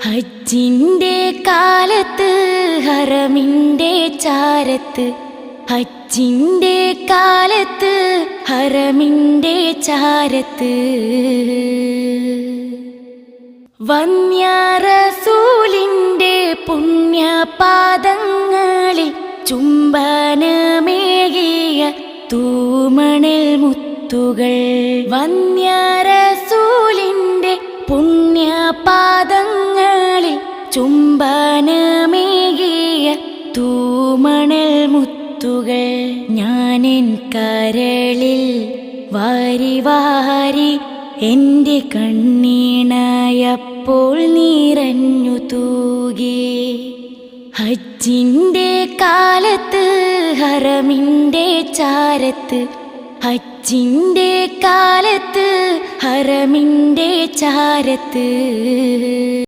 ഹജ്ജിന്റെ കാലത്ത് ഹറമിന്റെ ചാരത്ത്, ഹജ്ജിന്റെ കാലത്ത് ഹറമിന്റെ ചാരത്ത്, വന്യ റസൂലിന്റെ പുണ്യപാദങ്ങളിൽ ചുംബനമേകിയ തൂമണൽ മുത്തുകൾ. വന്യ റസൂലിന്റെ പുണ്യപാദങ്ങളിൽ ചുംബനമേകിയ തൂമണൽ മുത്തുകൾ. ഞാനെൻ കരളിൽ വാരി വാരി എൻ്റെ കണ്ണീണയപ്പോൾ നിറഞ്ഞു തൂകി. ഹജ്ജിന്റെ കാലത്ത് ഹറമിന്റെ ചാരത്ത്, ഹജ്ജിന്റെ കാലത്ത് ഹറമിന്റെ ചാരത്ത്.